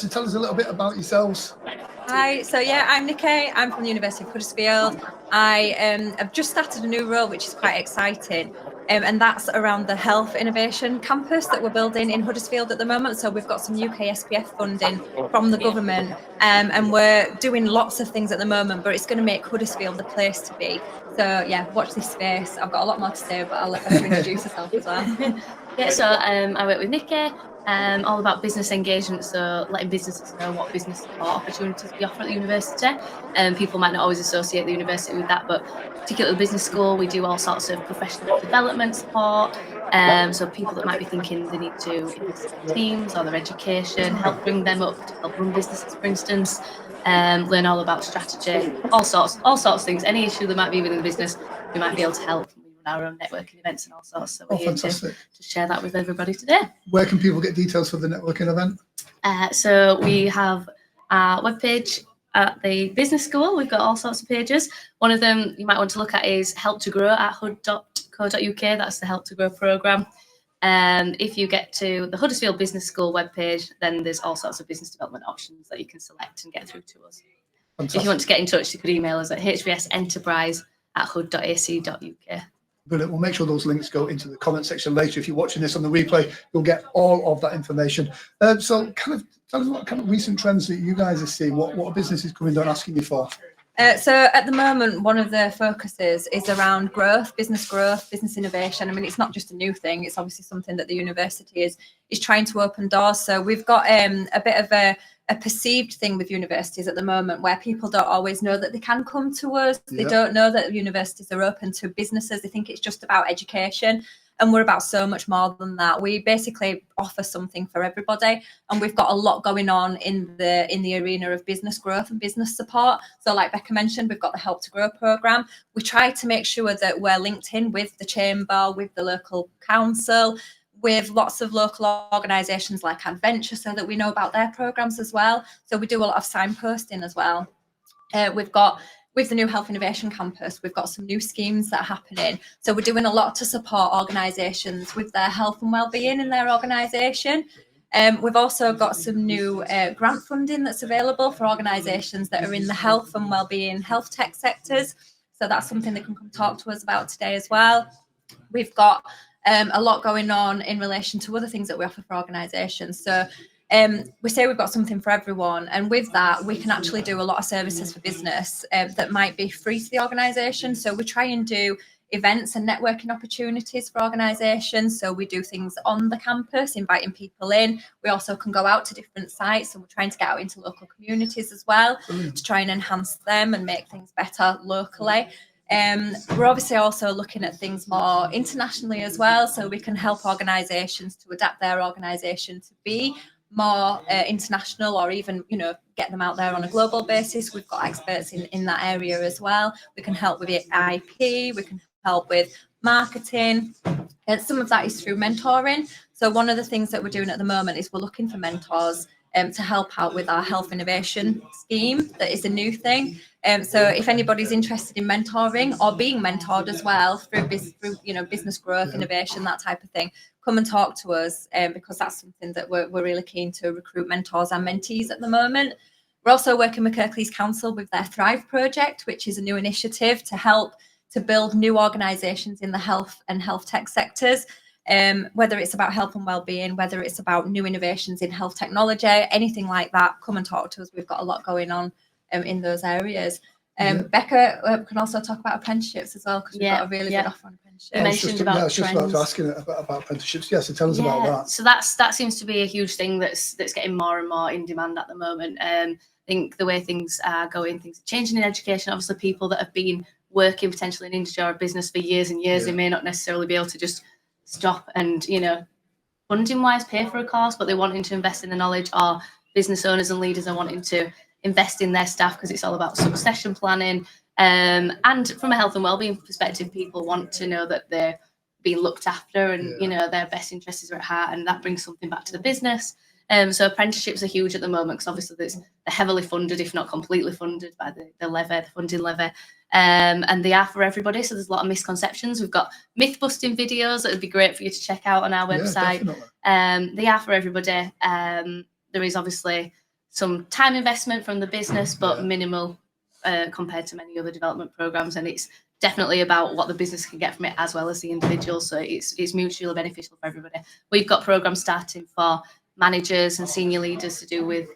So tell us a little bit about yourselves. Hi, so yeah, I'm Nikki. I'm from the University of Huddersfield. I have just started a new role, which is quite exciting, and that's around the Health Innovation Campus that we're building in Huddersfield at the moment. So we've got some UK SPF funding from the government, and we're doing lots of things at the moment, but it's going to make Huddersfield the place to be. So yeah, watch this space. I've got a lot more to say, but I'll let Becca introduce herself as well. I work with Nikki. All about business engagement, so letting businesses know what business support opportunities we offer at the university. People might not always associate the university with that, but particularly the business school, we do all sorts of professional development support. So people that might be thinking they need to invest in their teams or their education, help bring them up to help run businesses, for instance. Learn all about strategy, all sorts of things. Any issue that might be within the business, we might be able to help. Our own networking events and all sorts. So we're here to share that with everybody today. Where can people get details for the networking event? So we have our webpage at the business school. We've got all sorts of pages. One of them you might want to look at is Help to Grow at hud.co.uk. That's the Help to Grow programme. If you get to the Huddersfield Business School webpage, then there's all sorts of business development options that you can select and get through to us. Fantastic. If you want to get in touch, you could email us at hvsenterprise@hud.ac.uk. Brilliant. We'll make sure those links go into the comment section later. If you're watching this on the replay, you'll get all of that information. So kind of tell us what kind of recent trends that you guys are seeing. What are businesses coming down asking you for? So at the moment, one of the focuses is around growth, business innovation. I mean, it's not just a new thing. It's obviously something that the university is trying to open doors. So we've got a bit of a perceived thing with universities at the moment where people don't always know that they can come to us. They don't know that universities are open to businesses. They think it's just about education. And we're about so much more than that. We basically offer something for everybody, and we've got a lot going on in the arena of business growth and business support. So like Becca mentioned, we've got the Help to Grow programme. We try to make sure that we're linked in with the chamber, with the local council, with lots of local organisations like Adventure, so that we know about their programmes as well. So we do a lot of signposting as well. With the new Health Innovation Campus, we've got some new schemes that are happening. So we're doing a lot to support organisations with their health and wellbeing in their organisation. We've also got some new grant funding that's available for organisations that are in the health and wellbeing health tech sectors. So that's something they can come talk to us about today as well. We've got a lot going on in relation to other things that we offer for organisations. So we say we've got something for everyone, and with that we can actually do a lot of services for business that might be free to the organisation. So we try and do events and networking opportunities for organisations. So we do things on the campus, inviting people in. We also can go out to different sites, and we're trying to get out into local communities as well to try and enhance them and make things better locally. We're obviously also looking at things more internationally as well, so we can help organisations to adapt their organisation to be more international, or even, get them out there on a global basis. We've got experts in that area as well. We can help with IP, we can help with marketing. Some of that is through mentoring. So one of the things that we're doing at the moment is we're looking for mentors to help out with our health innovation scheme. That is a new thing. So if anybody's interested in mentoring or being mentored as well through business growth, innovation, that type of thing, come and talk to us, because that's something that we're really keen to recruit mentors and mentees at the moment. We're also working with Kirklees Council with their Thrive project, which is a new initiative to help to build new organisations in the health and health tech sectors. Whether it's about health and wellbeing, whether it's about new innovations in health technology, anything like that, come and talk to us. We've got a lot going on in those areas. Becca can also talk about apprenticeships as well, because we've got a really good offer on apprenticeships. You mentioned about trends. I was just about to ask you about apprenticeships. Yes, so tell us about that. So that seems to be a huge thing that's getting more and more in demand at the moment. I think the way things are going, things are changing in education. Obviously, people that have been working potentially in industry or business for years and years, they may not necessarily be able to just stop and, funding wise pay for a course, but they're wanting to invest in the knowledge, or business owners and leaders are wanting to invest in their staff because it's all about succession planning. And from a health and wellbeing perspective, people want to know that they're being looked after and, their best interests are at heart, and that brings something back to the business. So apprenticeships are huge at the moment because obviously they're heavily funded, if not completely funded by the funding levy. And they are for everybody. So there's a lot of misconceptions. We've got myth busting videos that would be great for you to check out on our website. They are for everybody. There is obviously some time investment from the business, but Yeah. minimal compared to many other development programs. And it's definitely about what the business can get from it as well as the individual. So it's mutually beneficial for everybody. We've got programs starting for managers and senior leaders to do with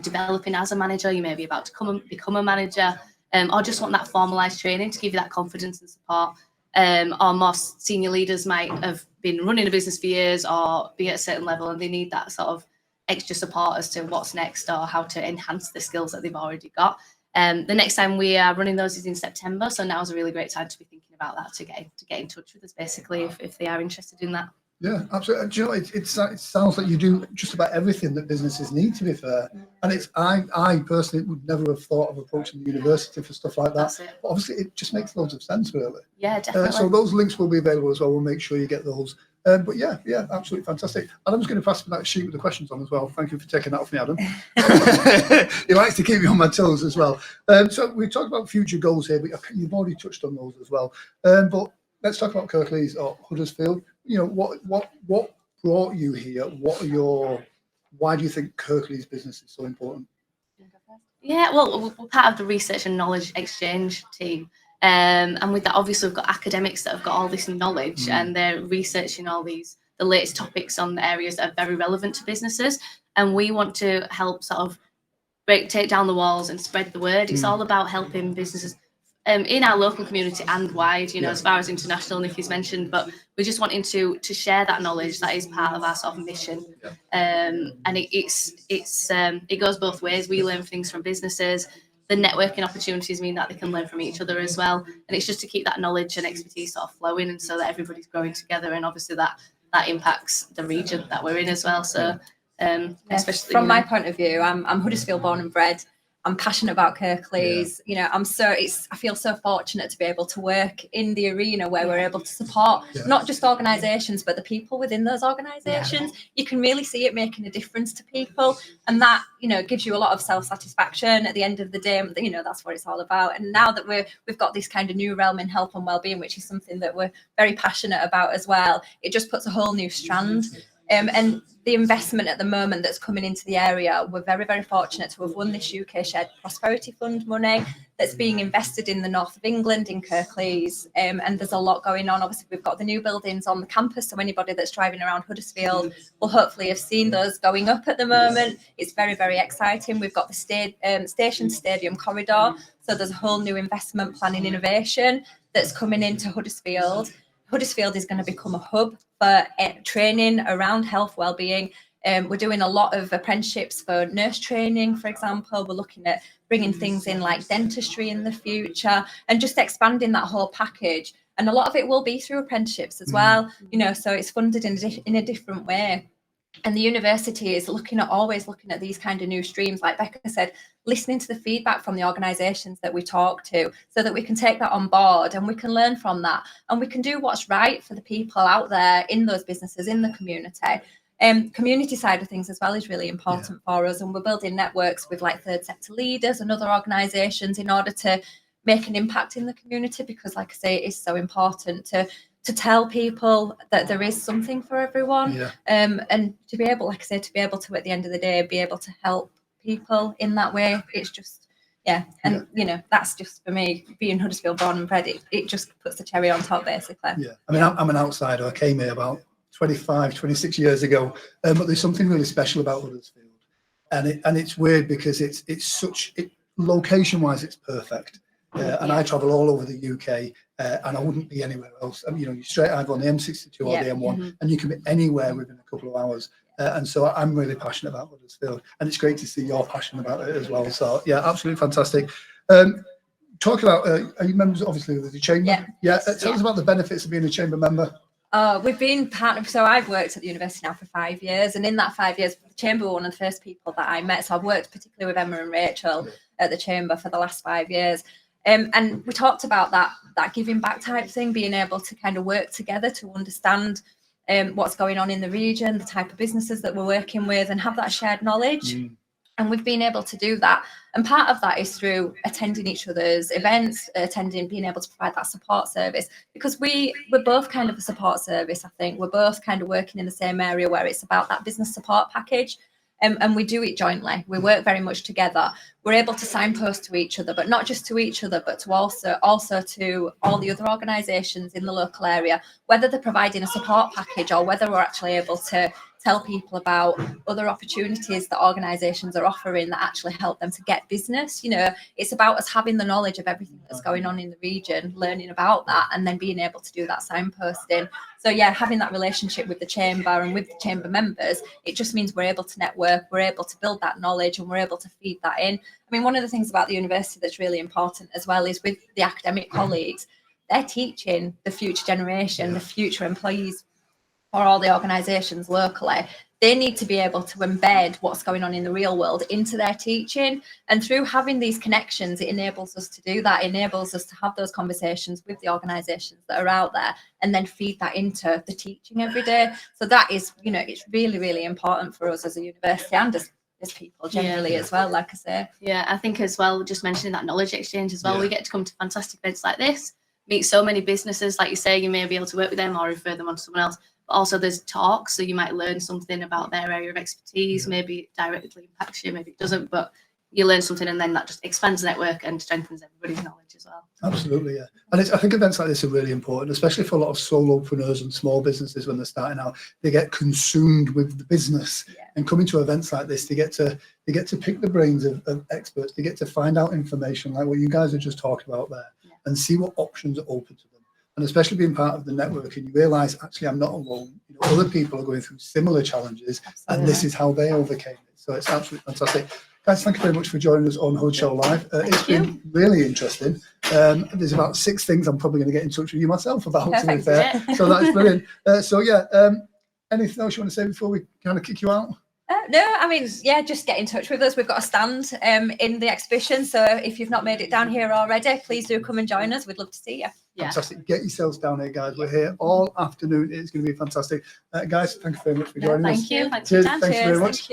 developing as a manager. You may be about to become a manager, or just want that formalised training to give you that confidence and support. Or more senior leaders might have been running a business for years or be at a certain level, and they need that sort of extra support as to what's next or how to enhance the skills that they've already got. The next time we are running those is in September, so now is a really great time to be thinking about that, to get in touch with us basically if they are interested in that. Yeah, absolutely. Do you know, it sounds like you do just about everything that businesses need, to be fair. And it's I personally would never have thought of approaching the university for stuff like that. That's it. But obviously, it just makes loads of sense, really. Yeah, definitely. So those links will be available as well. We'll make sure you get those. But yeah, absolutely fantastic. Adam's going to pass me that sheet with the questions on as well. Thank you for taking that off me, Adam. He likes to keep me on my toes as well. So we talked about future goals here, but you've already touched on those as well. But let's talk about Kirklees or Huddersfield. You know, what brought you here? Why do you think Kirklees business is so important? Yeah, well, we're part of the research and knowledge exchange team. And with that, obviously, we've got academics that have got all this knowledge and they're researching all the latest topics on the areas that are very relevant to businesses. And we want to help sort of take down the walls and spread the word. It's all about helping businesses in our local community and wide, you know, as far as international, Nikki's mentioned, but we're just wanting to share that knowledge. That is part of our sort of mission. And it goes both ways. We learn things from businesses. The networking opportunities mean that they can learn from each other as well. And it's just to keep that knowledge and expertise sort of flowing, and so that everybody's growing together. And obviously that impacts the region that we're in as well. So especially from my point of view, I'm Huddersfield born and bred. I'm passionate about Kirklees. You know, I feel so fortunate to be able to work in the arena where we're able to support not just organisations, but the people within those organisations. You can really see it making a difference to people, and that, you know, gives you a lot of self-satisfaction at the end of the day. You know, that's what it's all about. And now that we've got this kind of new realm in health and wellbeing, which is something that we're very passionate about as well, it just puts a whole new strand. And the investment at the moment that's coming into the area, we're very, very fortunate to have won this UK Shared Prosperity Fund money that's being invested in the north of England, in Kirklees. And there's a lot going on. Obviously, we've got the new buildings on the campus, so anybody that's driving around Huddersfield will hopefully have seen those going up at the moment. It's very, very exciting. We've got the station stadium corridor, so there's a whole new investment planning innovation that's coming into Huddersfield. Huddersfield is going to become a hub for training around health wellbeing. We're doing a lot of apprenticeships for nurse training, for example. We're looking at bringing things in like dentistry in the future and just expanding that whole package. And a lot of it will be through apprenticeships as well, you know, so it's funded in a different way. And the university is always looking at these kind of new streams, like Becca said, listening to the feedback from the organisations that we talk to, so that we can take that on board and we can learn from that, and we can do what's right for the people out there in those businesses, in the community. Community side of things as well is really important for us, and we're building networks with like third sector leaders and other organisations in order to make an impact in the community, because like I say, it is so important to tell people that there is something for everyone, and to be able, like I say, to be able to, at the end of the day, be able to help people in that way. It's just, you know, that's just, for me, being Huddersfield born and bred, it just puts the cherry on top, basically. I mean, I'm an outsider. I came here about 26 years ago, but there's something really special about Huddersfield, and it's weird because it's location-wise, it's perfect. And I travel all over the UK, and I wouldn't be anywhere else. I mean, you know, you're straight either on the M62 or the M1, and you can be anywhere within a couple of hours. And so I'm really passionate about Huddersfield, and it's great to see you're passionate about it as well. So yeah, absolutely fantastic. Talk about, are you members, obviously, of the chamber? Tell us about the benefits of being a chamber member. We've been so I've worked at the university now for 5 years, and in that 5 years, the chamber were one of the first people that I met. So I've worked particularly with Emma and Rachel at the chamber for the last 5 years. And we talked about that giving back type thing, being able to kind of work together to understand what's going on in the region, the type of businesses that we're working with, and have that shared knowledge. And we've been able to do that. And part of that is through attending each other's events, being able to provide that support service, because we're both kind of a support service. I think we're both kind of working in the same area where it's about that business support package. And we do it jointly. We work very much together. We're able to signpost to each other, but not just to each other, but to also to all the other organisations in the local area, whether they're providing a support package or whether we're actually able to tell people about other opportunities that organisations are offering that actually help them to get business. You know, it's about us having the knowledge of everything that's going on in the region, learning about that, and then being able to do that signposting. So yeah, having that relationship with the chamber and with the chamber members, it just means we're able to network, we're able to build that knowledge, and we're able to feed that in. I mean, one of the things about the university that's really important as well is with the academic colleagues, they're teaching the future generation, the future employees for all the organisations locally. They need to be able to embed what's going on in the real world into their teaching. And through having these connections, it enables us to do that. It enables us to have those conversations with the organisations that are out there and then feed that into the teaching every day. So that is, you know, it's really, really important for us as a university and as people generally as well, like I say. Yeah, I think as well, just mentioning that knowledge exchange as well, we get to come to fantastic events like this, meet so many businesses, like you say, you may be able to work with them or refer them on to someone else. But also there's talks, so you might learn something about their area of expertise. Maybe it directly impacts you, maybe it doesn't, but you learn something and then that just expands the network and strengthens everybody's knowledge as well. Absolutely, yeah. And I think events like this are really important, especially for a lot of solopreneurs and small businesses when they're starting out. They get consumed with the business, and coming to events like this, they get to pick the brains of experts. They get to find out information like what you guys are just talking about there, and see what options are open to them. And especially being part of the network, and you realise actually I'm not alone. You know, other people are going through similar challenges, and this is how they overcame it. So it's absolutely fantastic. Guys, thank you very much for joining us on Hood Show Live. It's been really interesting. There's about 6 things I'm probably going to get in touch with you myself about, to be fair. So that's brilliant. Anything else you want to say before we kind of kick you out? No, I mean, yeah, just get in touch with us. We've got a stand in the exhibition. So if you've not made it down here already, please do come and join us. We'd love to see you. Fantastic. Get yourselves down here, guys. We're here all afternoon. It's going to be fantastic. Guys, thank you very much for joining us. Thank you. Cheers. Thanks very much.